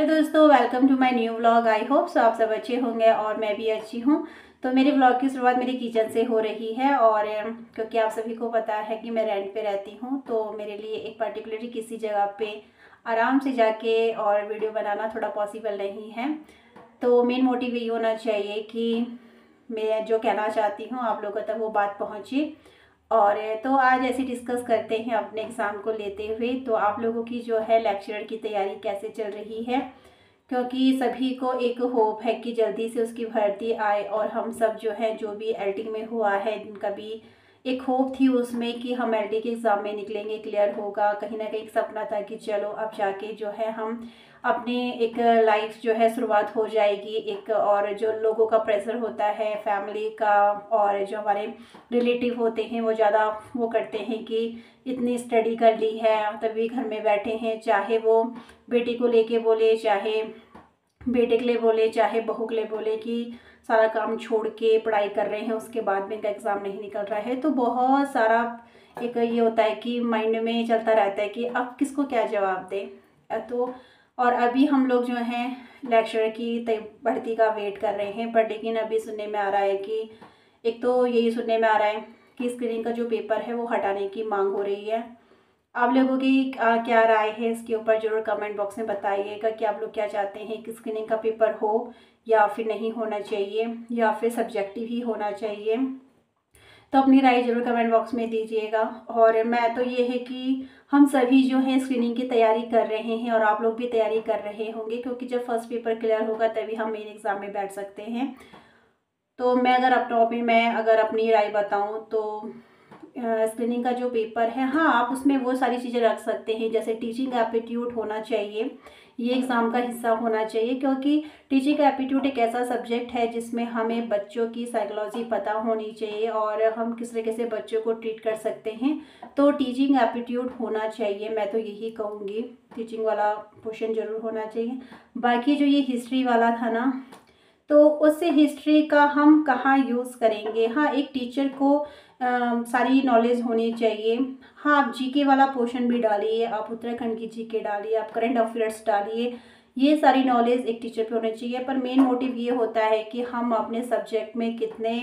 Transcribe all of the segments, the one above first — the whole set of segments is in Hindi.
हेलो दोस्तों, welcome to my new vlog. I hope so आप सब अच्छे होंगे और मैं भी अच्छी हूँ। तो मेरे व्लॉग की शुरुआत मेरी किचन से हो रही है और क्योंकि आप सभी को पता है कि मैं रेंट पे रहती हूँ, तो मेरे लिए एक पर्टिकुलरली किसी जगह पे आराम से जाके और वीडियो बनाना थोड़ा पॉसिबल नहीं है। तो मेन मोटिव ये होना चाहिए कि मैं जो कहना चाहती हूँ आप लोगों तक वो बात पहुँचे। और तो आज ऐसे डिस्कस करते हैं अपने एग्ज़ाम को लेते हुए, तो आप लोगों की जो है लेक्चरर की तैयारी कैसे चल रही है, क्योंकि सभी को एक होप है कि जल्दी से उसकी भर्ती आए। और हम सब जो है जो भी एलटी में हुआ है जिनका भी एक होप थी उसमें कि हम एलटी के एग्ज़ाम में निकलेंगे, क्लियर होगा, कहीं ना कहीं एक सपना था कि चलो अब जाके जो है हम अपने एक लाइफ जो है शुरुआत हो जाएगी एक। और जो लोगों का प्रेशर होता है फैमिली का और जो हमारे रिलेटिव होते हैं वो ज़्यादा वो करते हैं कि इतनी स्टडी कर ली है तभी घर में बैठे हैं, चाहे वो बेटी को लेके बोले, चाहे बेटे के लिए बोले, चाहे बहू के लिए बोले कि सारा काम छोड़ के पढ़ाई कर रहे हैं, उसके बाद में इनका एग्ज़ाम नहीं निकल रहा है। तो बहुत सारा एक ये होता है कि माइंड में चलता रहता है कि अब किसको क्या जवाब दे। तो और अभी हम लोग जो हैं लेक्चर की भर्ती का वेट कर रहे हैं, पर लेकिन अभी सुनने में आ रहा है कि एक तो यही सुनने में आ रहा है कि स्क्रीनिंग का जो पेपर है वो हटाने की मांग हो रही है। आप लोगों की क्या राय है इसके ऊपर ज़रूर कमेंट बॉक्स में बताइएगा कि आप लोग क्या चाहते हैं कि स्क्रीनिंग का पेपर हो या फिर नहीं होना चाहिए या फिर सब्जेक्टिव ही होना चाहिए। तो अपनी राय ज़रूर कमेंट बॉक्स में दीजिएगा। और मैं तो ये है कि हम सभी जो हैं स्क्रीनिंग की तैयारी कर रहे हैं और आप लोग भी तैयारी कर रहे होंगे, क्योंकि जब फर्स्ट पेपर क्लियर होगा तभी हम मेन एग्ज़ाम में बैठ सकते हैं। तो मैं अगर अपनी राय बताऊं तो स्क्रीनिंग का जो पेपर है, हाँ आप उसमें वो सारी चीज़ें रख सकते हैं जैसे टीचिंग एप्टीट्यूड होना चाहिए, ये एग्ज़ाम का हिस्सा होना चाहिए। क्योंकि टीचिंग एप्टीट्यूड एक ऐसा सब्जेक्ट है जिसमें हमें बच्चों की साइकोलॉजी पता होनी चाहिए और हम किस तरीके से बच्चों को ट्रीट कर सकते हैं। तो टीचिंग एप्टीट्यूड होना चाहिए, मैं तो यही कहूँगी, टीचिंग वाला पोर्शन ज़रूर होना चाहिए। बाकी जो ये हिस्ट्री वाला था ना, तो उससे हिस्ट्री का हम कहाँ यूज़ करेंगे। हाँ, एक टीचर को सारी नॉलेज होनी चाहिए। हाँ, आप जीके वाला पोर्शन भी डालिए, आप उत्तराखंड की जीके डालिए, आप करंट अफेयर्स डालिए, ये सारी नॉलेज एक टीचर पे होनी चाहिए। पर मेन मोटिव ये होता है कि हम अपने सब्जेक्ट में कितने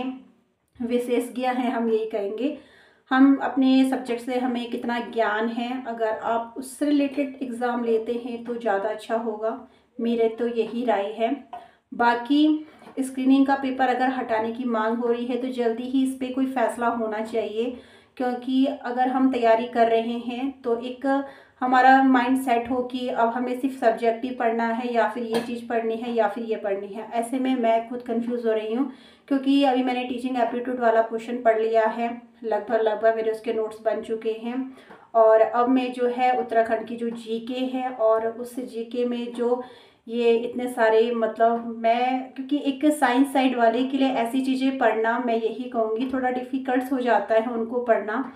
विशेषज्ञ हैं, हम यही कहेंगे, हम अपने सब्जेक्ट से हमें कितना ज्ञान है। अगर आप उससे रिलेटेड एग्ज़ाम लेते हैं तो ज़्यादा अच्छा होगा, मेरे तो यही राय है। बाकी स्क्रीनिंग का पेपर अगर हटाने की मांग हो रही है तो जल्दी ही इस पर कोई फ़ैसला होना चाहिए। क्योंकि अगर हम तैयारी कर रहे हैं तो एक हमारा माइंड सेट हो कि अब हमें सिर्फ सब्जेक्ट ही पढ़ना है या फिर ये चीज़ पढ़नी है या फिर ये पढ़नी है। ऐसे में मैं खुद कंफ्यूज हो रही हूँ, क्योंकि अभी मैंने टीचिंग एप्टीट्यूड वाला क्वेश्चन पढ़ लिया है, लगभग मेरे उसके नोट्स बन चुके हैं। और अब मैं जो है उत्तराखंड की जो जीके है और उस जीके में जो ये इतने सारे मतलब मैं, क्योंकि एक साइंस साइड वाले के लिए ऐसी चीज़ें पढ़ना मैं यही कहूँगी थोड़ा डिफ़िकल्ट हो जाता है उनको पढ़ना।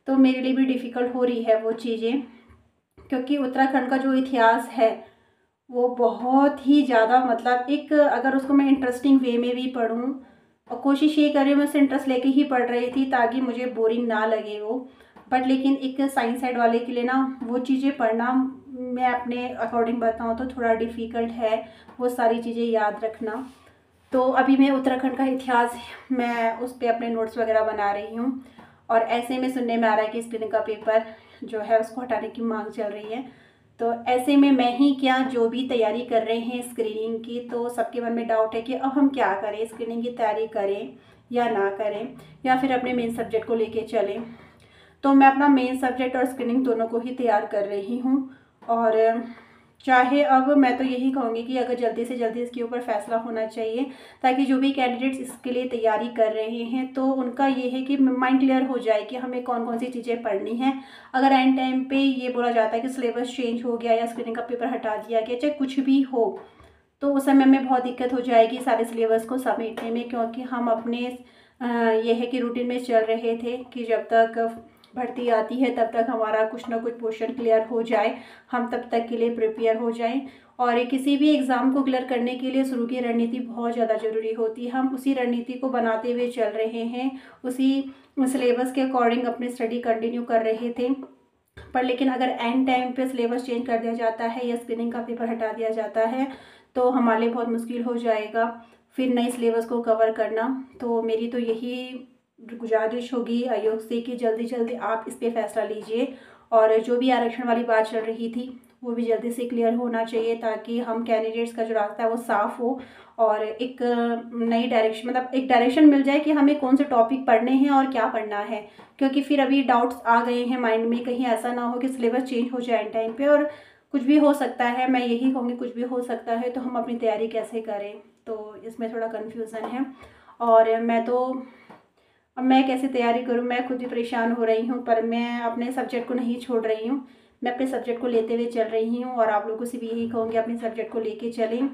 तो मेरे लिए भी डिफ़िकल्ट हो रही है वो चीज़ें, क्योंकि उत्तराखंड का जो इतिहास है वो बहुत ही ज़्यादा मतलब एक, अगर उसको मैं इंटरेस्टिंग वे में भी पढूँ, और कोशिश ये कर रही हूँ मैं उसे इंटरेस्ट लेके ही पढ़ रही थी ताकि मुझे बोरिंग ना लगे वो। बट लेकिन एक साइंस साइड वाले के लिए ना वो चीज़ें पढ़ना, मैं अपने अकॉर्डिंग बताऊँ तो थोड़ा डिफ़िकल्ट है वो सारी चीज़ें याद रखना। तो अभी मैं उत्तराखंड का इतिहास, मैं उस पर अपने नोट्स वगैरह बना रही हूँ। और ऐसे में सुनने में आ रहा है कि स्क्रीनिंग का पेपर जो है उसको हटाने की मांग चल रही है। तो ऐसे में मैं ही क्या, जो भी तैयारी कर रहे हैं स्क्रीनिंग की, तो सबके मन में डाउट है कि अब हम क्या करें, स्क्रीनिंग की तैयारी करें या ना करें, या फिर अपने मेन सब्जेक्ट को लेके चलें। तो मैं अपना मेन सब्जेक्ट और स्क्रीनिंग दोनों को ही तैयार कर रही हूँ। और चाहे अब मैं तो यही कहूँगी कि अगर जल्दी से जल्दी इसके ऊपर फैसला होना चाहिए, ताकि जो भी कैंडिडेट्स इसके लिए तैयारी कर रहे हैं तो उनका ये है कि माइंड क्लियर हो जाए कि हमें कौन कौन सी चीज़ें पढ़नी है। अगर एंड टाइम पे ये बोला जाता है कि सिलेबस चेंज हो गया या स्क्रीनिंग का पेपर हटा दिया गया, चाहे कुछ भी हो, तो उस समय में बहुत दिक्कत हो जाएगी सारे सिलेबस को समेटने में। क्योंकि हम अपने ये है कि रूटीन में चल रहे थे कि जब तक भर्ती आती है तब तक हमारा कुछ ना कुछ पोर्शन क्लियर हो जाए, हम तब तक के लिए प्रिपेयर हो जाएं। और किसी भी एग्ज़ाम को क्लियर करने के लिए शुरू की रणनीति बहुत ज़्यादा ज़रूरी होती है। हम उसी रणनीति को बनाते हुए चल रहे हैं, उसी सिलेबस के अकॉर्डिंग अपनी स्टडी कंटिन्यू कर रहे थे। पर लेकिन अगर एंड टाइम पे सिलेबस चेंज कर दिया जाता है या स्क्रीनिंग का पेपर हटा दिया जाता है तो हमारे लिए बहुत मुश्किल हो जाएगा फिर नए सिलेबस को कवर करना। तो मेरी तो यही गुजारिश होगी आयोग से कि जल्दी जल्दी आप इस पर फैसला लीजिए और जो भी आरक्षण वाली बात चल रही थी वो भी जल्दी से क्लियर होना चाहिए ताकि हम कैंडिडेट्स का जो रास्ता है वो साफ़ हो और एक नई डायरेक्शन मतलब एक डायरेक्शन मिल जाए कि हमें कौन से टॉपिक पढ़ने हैं और क्या पढ़ना है। क्योंकि फिर अभी डाउट्स आ गए हैं माइंड में, कहीं ऐसा ना हो कि सिलेबस चेंज हो जाए टाइम पे और कुछ भी हो सकता है। मैं यही कहूँगी कुछ भी हो सकता है, तो हम अपनी तैयारी कैसे करें, तो इसमें थोड़ा कन्फ्यूज़न है। और अब मैं कैसे तैयारी करूँ, मैं खुद भी परेशान हो रही हूँ। पर मैं अपने सब्जेक्ट को नहीं छोड़ रही हूँ, मैं अपने सब्जेक्ट को लेते हुए चल रही हूँ और आप लोगों से भी यही कहूँगी अपने सब्जेक्ट को लेके चलें।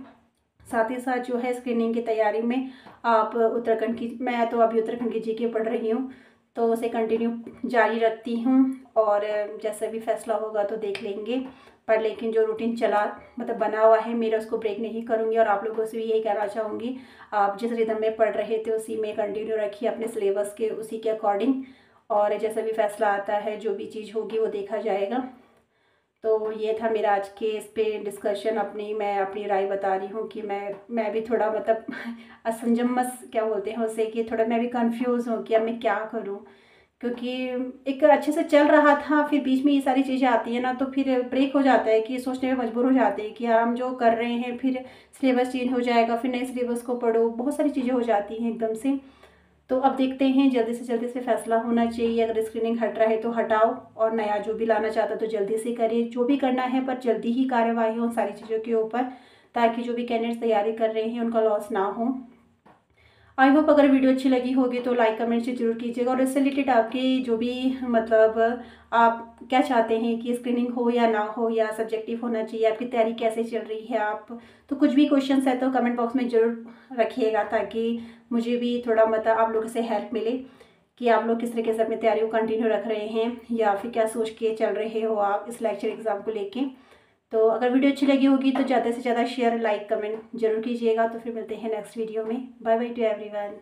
साथ ही साथ जो है स्क्रीनिंग की तैयारी में आप उत्तराखंड की, मैं तो अभी उत्तराखंड की जीके पढ़ रही हूँ तो उसे कंटिन्यू जारी रखती हूँ और जैसा भी फैसला होगा तो देख लेंगे। पर लेकिन जो रूटीन चला मतलब बना हुआ है मेरा उसको ब्रेक नहीं करूँगी और आप लोगों से भी यही कहना चाहूँगी आप जिस रिदम में पढ़ रहे थे उसी में कंटिन्यू रखिए अपने सिलेबस के उसी के अकॉर्डिंग और जैसा भी फैसला आता है जो भी चीज़ होगी वो देखा जाएगा। तो ये था मेरा आज के इस पे डिस्कशन। मैं अपनी राय बता रही हूँ कि मैं भी थोड़ा मतलब असंजमस क्या बोलते हैं उसे, कि थोड़ा मैं भी कंफ्यूज हूँ कि अब मैं क्या करूँ। क्योंकि एक अच्छे से चल रहा था फिर बीच में ये सारी चीज़ें आती हैं ना तो फिर ब्रेक हो जाता है कि सोचने में मजबूर हो जाते हैं कि यार हम जो कर रहे हैं फिर सिलेबस चेंज हो जाएगा, फिर नए सिलेबस को पढ़ो, बहुत सारी चीज़ें हो जाती हैं एकदम से। तो अब देखते हैं जल्दी से जल्दी से फैसला होना चाहिए। अगर स्क्रीनिंग हट रहा है तो हटाओ और नया जो भी लाना चाहता तो जल्दी से करिए, जो भी करना है पर जल्दी ही कार्यवाही हो उन सारी चीज़ों के ऊपर ताकि जो भी कैंडिडेट्स तैयारी कर रहे हैं उनका लॉस ना हो। आई होप अगर वीडियो अच्छी लगी होगी तो लाइक कमेंट से जरूर कीजिएगा और इससे रिलेटेड आपकी जो भी मतलब आप क्या चाहते हैं कि स्क्रीनिंग हो या ना हो या सब्जेक्टिव होना चाहिए, आपकी तैयारी कैसे चल रही है, आप तो कुछ भी क्वेश्चंस है तो कमेंट बॉक्स में ज़रूर रखिएगा ताकि मुझे भी थोड़ा मतलब आप लोगों से हेल्प मिले कि आप लोग किस तरीके से अपनी तैयारी को कंटिन्यू रख रहे हैं या फिर क्या सोच के चल रहे हो आप इस लेक्चर एग्ज़ाम को लेके। तो अगर वीडियो अच्छी लगी होगी तो ज़्यादा से ज़्यादा शेयर लाइक कमेंट जरूर कीजिएगा। तो फिर मिलते हैं नेक्स्ट वीडियो में। Bye bye to everyone.